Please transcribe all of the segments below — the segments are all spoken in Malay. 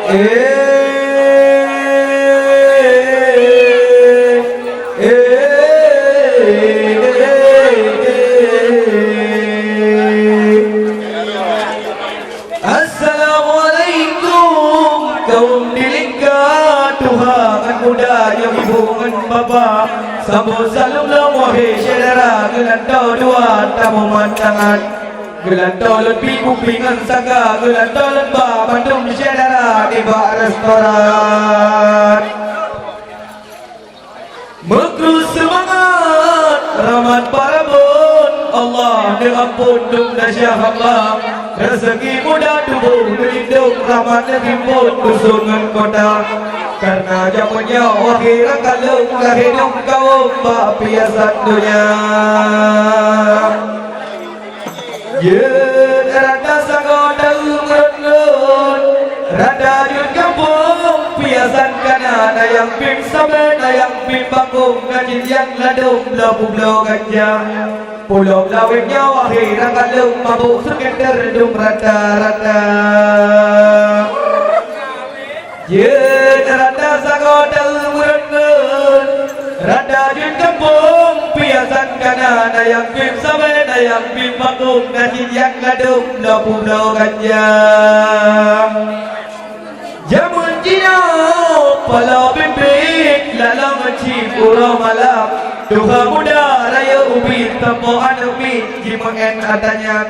Assalamualaikum kaum dilingkar Tuhan muda yang ibu dan bapa. Sambut salam wahai saudara gelantau dua tamu mandangan. Gelantau lebih kupingan sangga gelantau lembah Bandung saudara di bak restoran. Mekru semangat rahmat parabun Allah diampun dum dasyah Allah. Rezeki muda tubuh berlindung rahmat dihimpun kusungan kota. Karena jamunya wakil kalung hidup kaum biasa dunia. Ya rada sagoda umrun rada yun kampung biasan kana dayang pim sabe dayang pim bakung ngajin yang ladung blau gajah. Pulau lawiknya wakil kalung mabuk sekitar dum rata-rata. Ya rada sagoda umrun rada yun kampung biasan kana dayang pim sabe dayang pim bakung ngajin yang ladung blau gajah. Jamun jina pala bimbing lalang cip urang malam. Duha muda raya ubi tempo anumi jimangan adanya.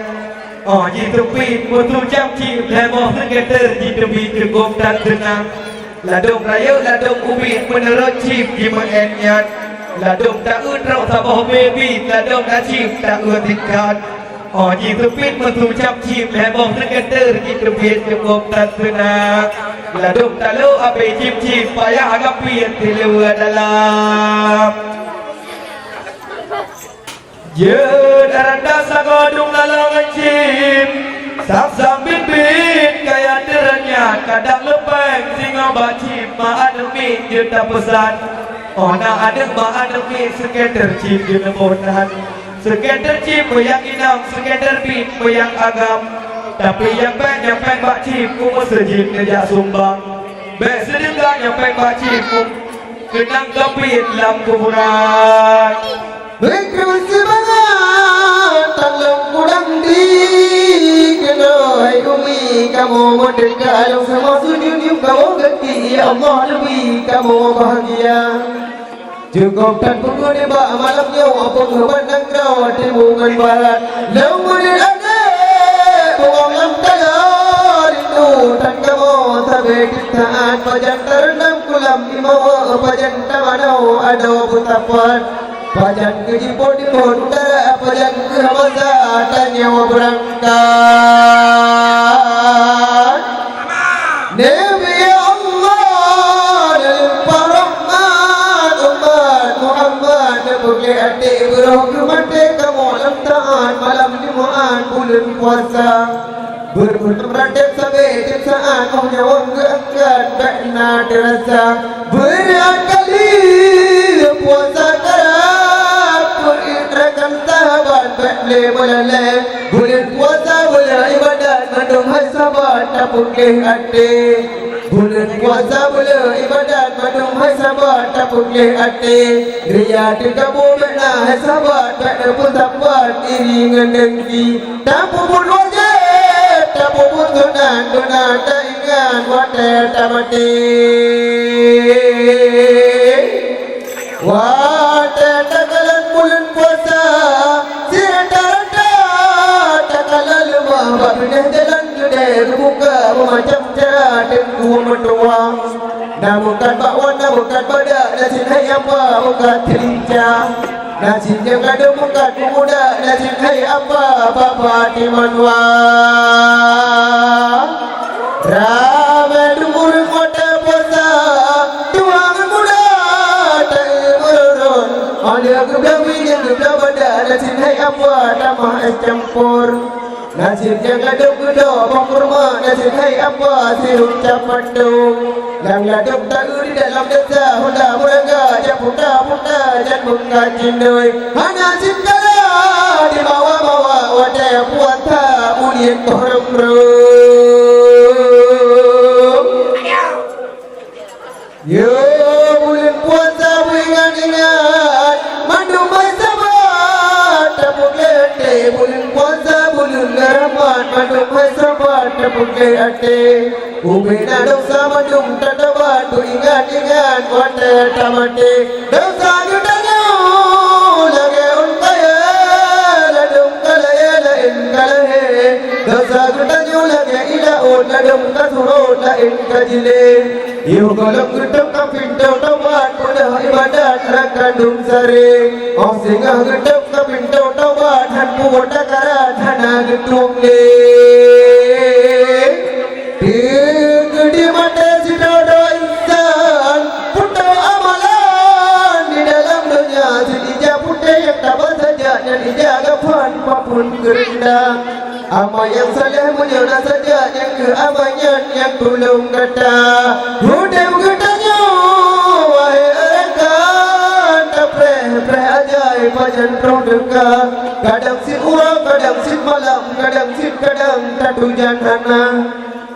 Oh jitupi mutu jam cip lemoh segeter jitupi cukup dan tenang. Ladung raya ladung ubi menurut cip jimangan nyat. Ladung tak utrau sabah baby ladung tak cip tak tingkat. Oh jitupi mutu jam cip lemoh segeter jitupi cukup dan tenang. Ladung tak lu abe cip payah agak pian di luar dalam. Ya daranda sagodung lalang cip sam bibit kaya deranya kadang lepeng singa bacip ma ademi juta pesan. Oh na adem ma ademi sekedar cip juta bonan. Sekedar cip yang inam sekedar bit yang agam. Tapi yang banyak bacip ku masjid ngejak sumbang. Bek sedekah yang bacip ku kenang kapit lam kuburan. Mekru semangat tanggung kurang di kenai umi kamu merdeka alam semua sujud kamu ganti ya Allah lebih kamu bahagia. Cukup dan pukul debak malamnya wapun berbandang kau timbungan barat. Lemurin ada buang lam talar itu dan kamu sampai kistaan pajang terendam kulam imawa pajang tamanau ada putapan. Pajan ke jipun di utara, pajan ke Hamazah, tanya berangkat. Nabi Allah limpah rahmat umat Muhammad Nebukli adik beruh kemati kamu lam taat malam Jumaat bulan puasa. Berkutuk sampai timsaan oh nyawa keangkat bakna terasa. Berat kali puasa boleh boleh bulan puasa boleh ibadat mandung hai sahabat tak boleh ade. Bulan puasa boleh ibadat mandung hai sahabat tak boleh ade. Ria dekamu benar hai sahabat tak ada pun sahabat iringan dengki. Tak pun wajib tak pun donan tak ingat wadah tak mati. Wadah tak kalan bulan puasa. Pindah jalan gede buka macam cara tengku mentua. Dah bukan bakwan, dah bukan badak, dah cintai apa bukan telinca. Dah cinta kada bukan pemuda, dah cintai apa bapa di manwa. Ramai dumur kota puasa, tuangan muda tak berurun. Ada kebawi yang kebawa badak, dah cintai apa tamah es campur. Nasib yang laduk kudo pengkurma nasib hai apa sirup capadu. Yang laduk tak uri dalam desa Honda murangga jak puta jan bunga cindoi. Hanya cinta di bawah wadah puata ulian korong. putih hati Ubina dosa mendung terdapat tu ingat-ingat wanda tamati Dosa jutanya lagi untaya ladung kalaya lain kalahe Dosa jutanya lagi ilaun ladung kasurut lain kajile Iyo kalau gedung kapintu tawat pudah ibadat rakandung sari Oh singa gedung kapintu tawat han puda karat hana gedung ni Di mata sidodo insan putra amalan di dalam dunia sedija putra yang tak bersaja dan dijaga puan apapun kerendang Amal yang saleh mulia saja yang keamanyan yang tolong kata Hudem katanya wahai rekan tak preh ajaib pajan prodeka Kadang sin urang kadang sin malam kadang sin kadang tak hujan hana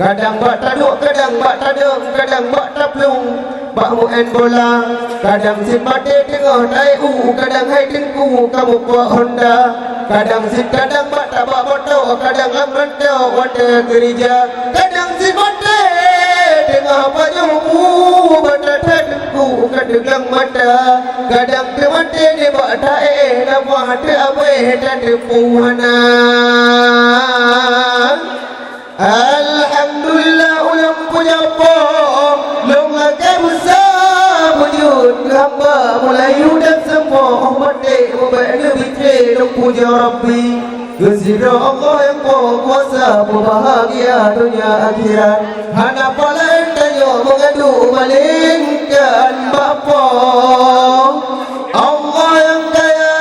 Kadang bak taduk, kadang bak taduk, kadang bak taplung Bak mu'en bola Kadang sin mati tengah naik kadang hai tengku kamu kuat Honda Kadang sin kadang bak tabak motor, kadang amrantau wanda gereja Kadang sin mati tengah pajumu Bata tengku kadang mata Kadang ke mati ni bak tae Nampak abai dan tepuhana Alhamdulillah ulang punya apa Long agak besar wujud hamba Mulai dan semua mati Membaik lebih long puja Rabbi Kesira Allah yang kuasa Berbahagia dunia akhirat Hana lain tanya mengadu malingkan bapa Allah yang kaya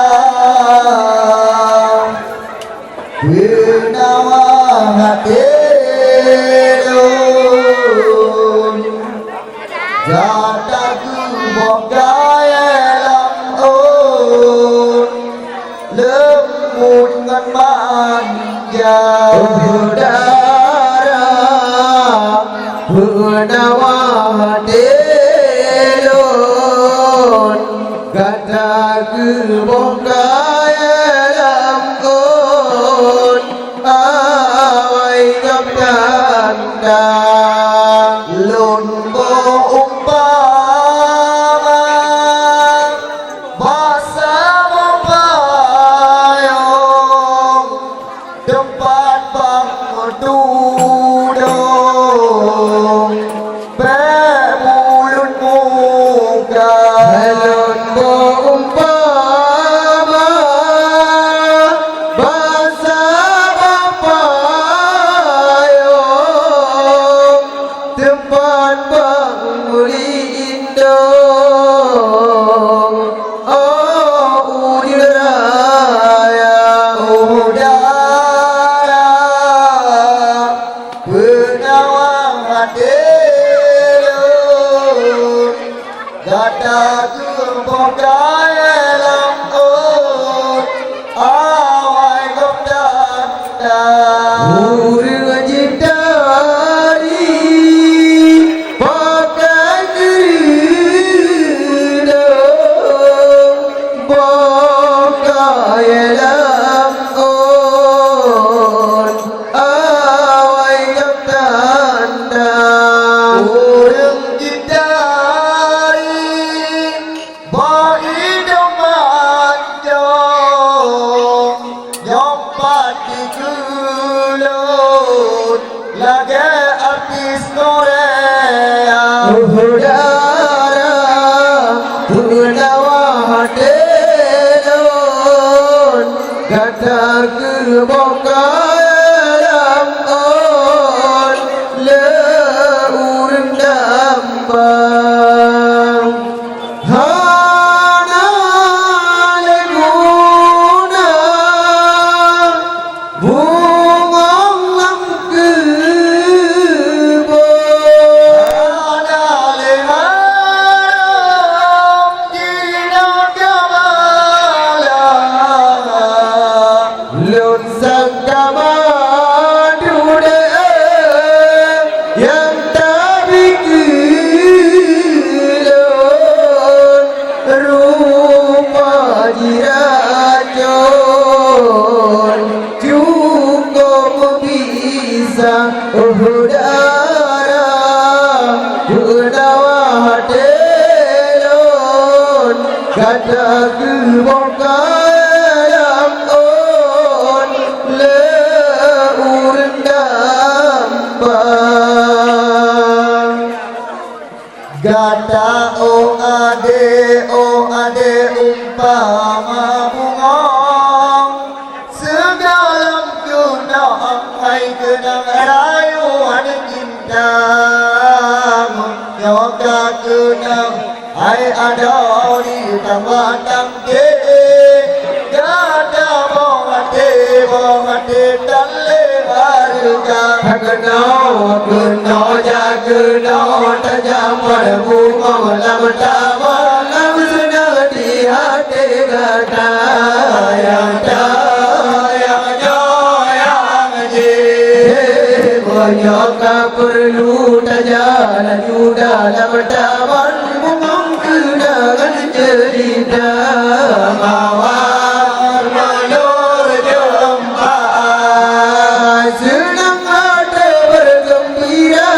Darah Benawa hatiun Jata kubogaya lamun Lembut ngan manja Darah Benawa hatiun Gata kubogaya lamun Awai gabdanda Lun bo umpama Masa mempayong Tempat bang duduk Bermulut muka Lun bo umpama Masa mempayong Tempat bang indong Oh udara udara Penawang hatiun Gata kebodaya lamun Awai gobdanda Urang jitari Pakai geridong Bokaya lamun Awai gobdanda Urang jitari Gunawa hatelon Gata ke bokalam on Le urang dambang Hana leguna Bungong lam kebo Hana leharam Dina kamala Lun sakama duda Yang tabi kilon Rupa diracun Cukup bisa udara Gunawa hatelon Kata kebokalam on Le urang dambang Gata o ade umpama bungong Sedalam kunang ay kenang rayuan cintamu Nyoka kenang ay ada di tamatang ke Gata bongate talle harga Geno jageno tajamar bungong lam tabang lam senang di hati gata Yang tayang joyang je Menyoka perlu tajalan juda lam tabang bungong kenangan cerita Mawar malur jumpa Senang hati bergembira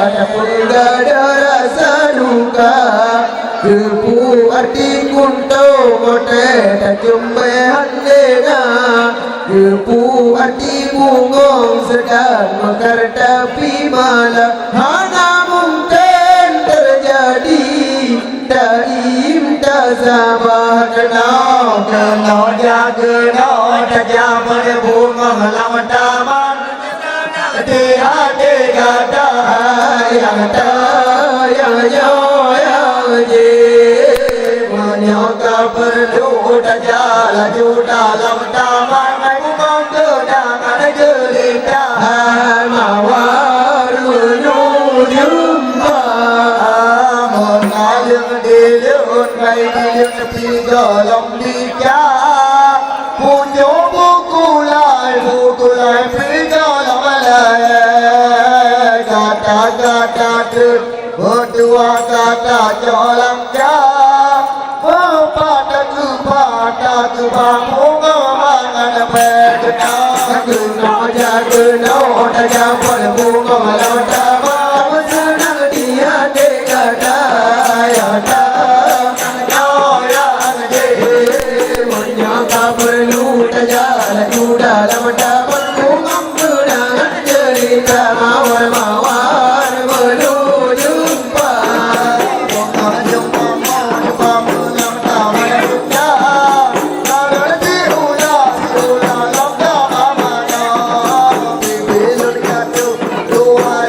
Adapun gada rasa duka Kepu arti kunto mote tak jumpa handena Kepu arti bungong sedang mekar tapi malah Hana mungkin terjadi Daim tak sabar Kena jageno tajamar bungong lam taman Di hati gata yang tayang joyang je Menyoka perlu tajala juta lam taman Bungong kenangan cerita Mawar jumpa Mengalir dilun baik dilun tepi golong dika Punyo buku lai Pigolong malai Kata-kata tut Berdua kata colang jam Pada ku bangun mangan pedena Geno jageno tajamar bungong lam tabang Senang di hati gata Yang tayang joyang je Menyoka perlu tajalan juda lam tabang bungong kenangan cerita Mawar belum jumpa Tuhan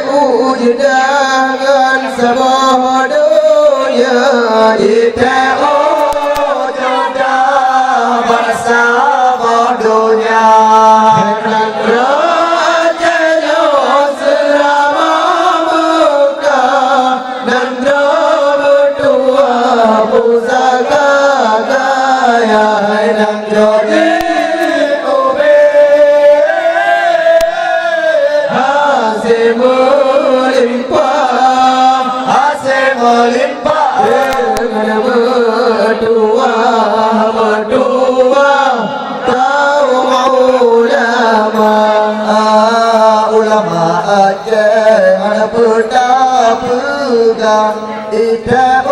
Ujidan sebodohnya di ujidan bersebodohnya Hendak rajanya selama Mekah dan berdua pusaka gaya Hendak jadi melimpah dengan berdua kaum ulama Aceh ada pegang ida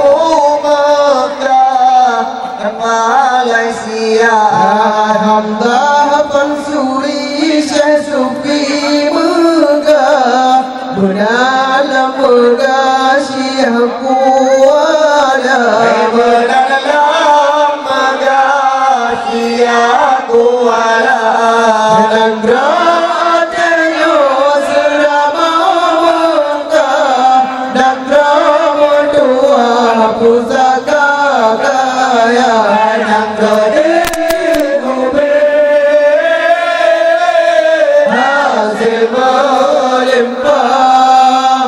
Mekah Malaysia Hamzah Pansuri Syekh Sufi Megah benalam Megah Syekh Kuala benalam Megah Syekh Kuala dan geratnya selama Mekah dan berdua pusaka gaya yang gede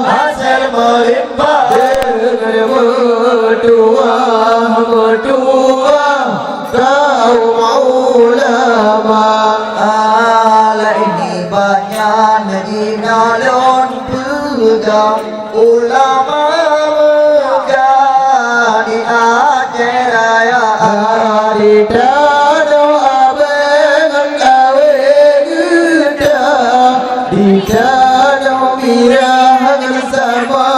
hasil melimpah dengan berdua kaum ulama ala ini banyak Medina lon pegang ulama Mekah di Aceh Raya di tanah abang gawe geda di tanah mirah sama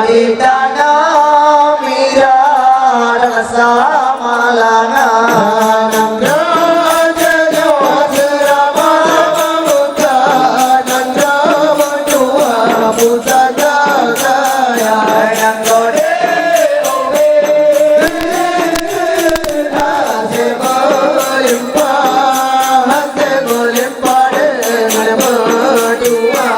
di tanah mirah sama langan rajanya selama Mekah dan berdua pusaka gaya yang gede hasil melimpah dengan berdua